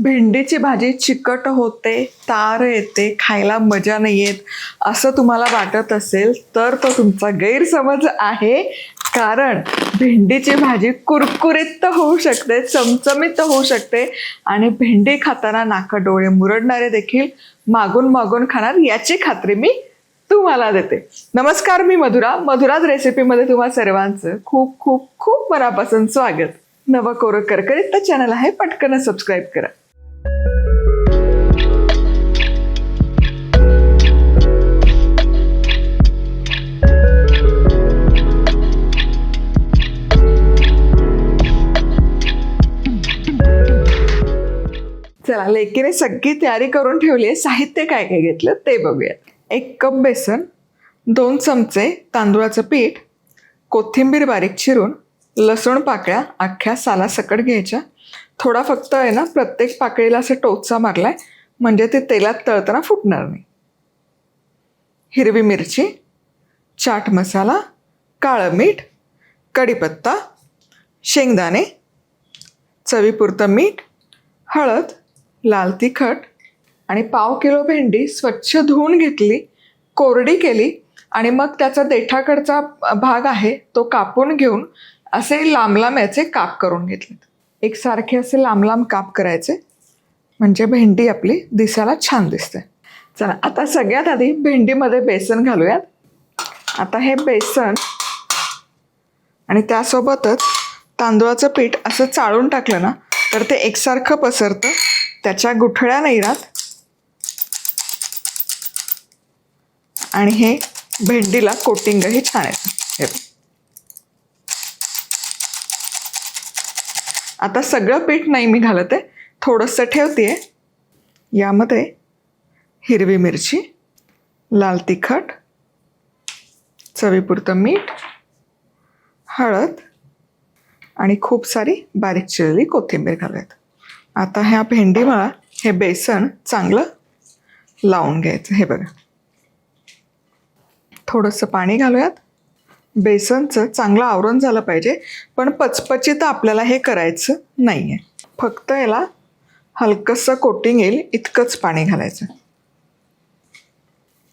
भेंडीची भाजी चिकट होते, तार येते, खायला मजा नाही येत असं तुम्हाला वाटत असेल तर तो तुमचा गैरसमज आहे. कारण भेंडीची भाजी कुरकुरीत तर होऊ शकते, चमचमीत तर होऊ शकते आणि भेंडी खाताना नाका डोळे मुरडणारे देखील मागून मागून खाणार याची खात्री मी तुम्हाला देते. नमस्कार, मी मधुराज रेसिपीमध्ये तुम्हा सर्वांचं खूप खूप खूप मनापासून स्वागत. नवं कोरं करकरीत चॅनल आहे, पटकन सबस्क्राईब करा. चला, लेकीने सगळी तयारी करून ठेवली आहे. साहित्य काय काय घेतलं ते बघूया. 1 कप बेसन, 2 चमचे तांदूळाचं पीठ, कोथिंबीर बारीक चिरून, लसूण पाकळ्या अख्ख्या सालासकट घ्यायच्या. थोडा फक्त आहे ना प्रत्येक पाकळीला असं टोचा मारलाय म्हणजे ते तेलात तळताना फुटणार नाही. हिरवी मिरची, चाट मसाला, काळं मीठ, कढीपत्ता, शेंगदाणे, चवीपुरतं मीठ, हळद, लाल तिखट आणि 1/2 किलो भेंडी स्वच्छ धुवून घेतली, कोरडी केली आणि मग त्याचा देठाकडचा भाग आहे तो कापून घेऊन असे लांब लांब याचे काप करून घेतले. एकसारखे असे लांब लांब काप करायचे म्हणजे भेंडी आपली दिसायला छान दिसते. चला, आता सगळ्यात आधी भेंडीमध्ये बेसन घालूयात. आता हे बेसन आणि त्यासोबतच तांदूळाचं पीठ असं चाळून टाकलं ना तर ते एकसारखं पसरतं, त्याच्या गुठळ्या नाही राहत आणि हे भेंडीला कोटिंगही छान येतं. आता सगळं पीठ नाही मी घालत आहे, थोडंसं ठेवते. यामध्ये हिरवी मिरची, लाल तिखट, चवीपुरतं मीठ, हळद आणि खूप सारी बारीक चिरलेली कोथिंबीर घालूयात. आता ह्या भेंडीला हे बेसन चांगलं लावून घ्यायचं. हे बघा, थोडंसं पाणी घालूयात. बेसनचं चांगलं आवरण झालं पाहिजे, पण पचपचित आपल्याला हे करायचं नाही आहे. फक्त याला हलकंसं कोटिंग येईल इतकंच पाणी घालायचं.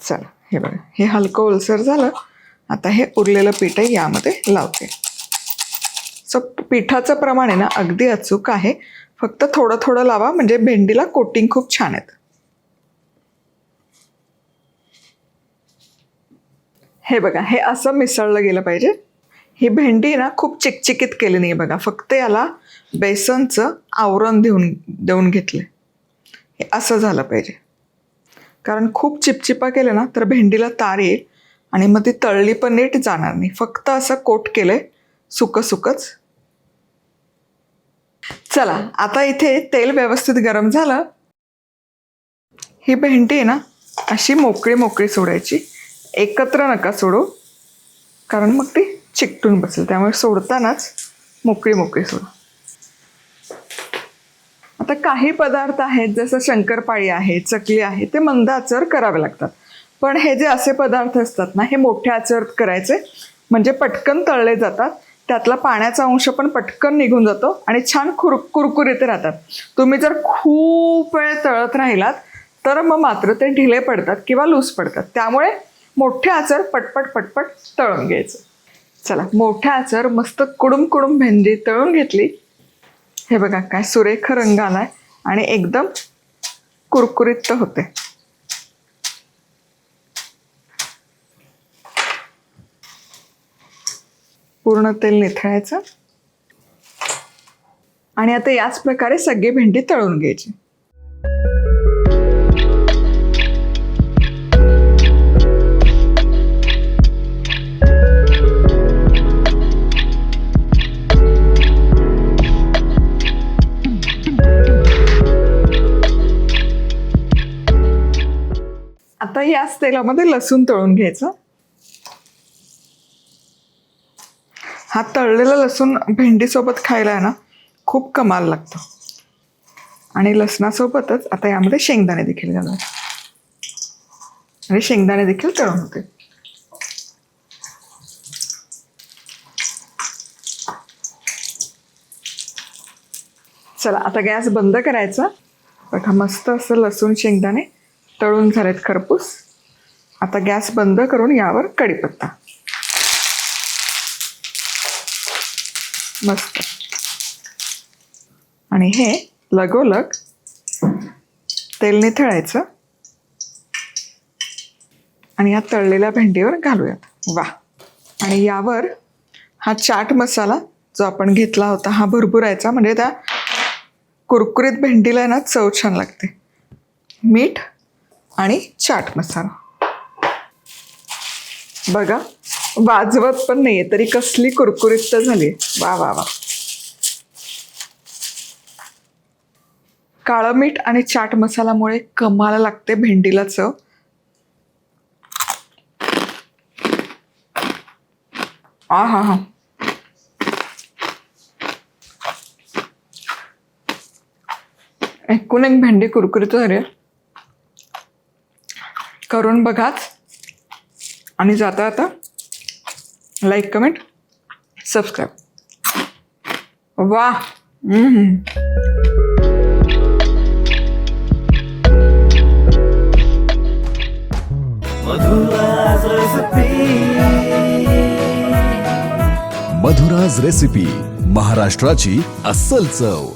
चला, हे बघा, हे हलकं ओलसर झालं. आता हे उरलेलं पीठही यामध्ये लावते. पिठाचं प्रमाण आहे ना अगदी अचूक आहे, फक्त थोडं थोडं लावा म्हणजे भेंडीला कोटिंग खूप छान येतं. हे बघा, हे असं मिसळलं गेलं पाहिजे. ही भेंडी ना खूप चिकचिकीत केली नाही बघा, फक्त याला बेसनचं आवरण देऊन घेतले. हे असं झालं पाहिजे, कारण खूप चिपचिपा केलं ना तर भेंडीला तार येईल आणि मग ती तळली पण नीट जाणार नाही. फक्त असं कोट केलंय सुकंच. चला, आता इथे तेल व्यवस्थित गरम झालं. ही भेंडी आहे ना अशी मोकळी मोकळी सोडायची, एकत्र नका सोडू कारण मग ती चिकटून बसेल. त्यामुळे सोडतानाच मोकळी मोकळी सोडा. आता काही पदार्थ आहेत जसं शंकरपाळी आहे, चकली आहे, ते मंद आचेवर करावे लागतात. पण हे जे असे पदार्थ असतात ना हे मोठ्या आचेवर करायचे म्हणजे पटकन तळले जातात. त्यातला पाण्याचा अंश पण पटकन निघून जातो आणि छान कुरकुरीत राहतात. तुम्ही जर खूप वेळ तळत राहिलात तर मग मात्र ते ढिले पडतात किंवा लूज पडतात. त्यामुळे मोठ्या आचेवर पटपट तळून घ्यायचं. चला, मोठ्या आचेवर मस्त कुडूम भेंडी तळून घेतली. हे बघा काय सुरेख रंग आलाय आणि एकदम कुरकुरीत होते. पूर्ण तेल निथळायचं आणि आता याच प्रकारे सगळी भेंडी तळून घ्यायची. आता याच तेलामध्ये लसूण तळून घ्यायचं. हा तळलेला लसूण भेंडीसोबत खायला आहे ना खूप कमाल लागतो. आणि लसणासोबतच आता यामध्ये शेंगदाणे देखील घालूया आणि शेंगदाणे देखील तळून होते. चला, आता गॅस बंद करायचा बघा मस्त असं लसूण शेंगदाणे तळून झालेत खरपूस. आता गॅस बंद करून यावर कढीपत्ता. मस्त. आणि हे लगोलग तेल निथळायचं आणि या तळलेल्या भेंडीवर घालूयात. वा. आणि यावर हा चाट मसाला जो आपण घेतला होता हा भरभरायचा, म्हणजे त्या कुरकुरीत भेंडीला ना चव छान लागते. मीठ आणि चाट मसाला. बघा वाजवत पण नाहीये तरी कसली कुरकुरीत झाली. वा वा वा. काळं मीठ आणि चाट मसाल्यामुळे कमाल लागते भेंडीला चव. हा हा हा. एकूण एक भेंडी कुरकुरीत झाली. करून बघाच. आणि जाता आता लाईक कमेंट सबस्क्राईब. वा. मधुराज रेसिपी, महाराष्ट्राची अस्सल चव.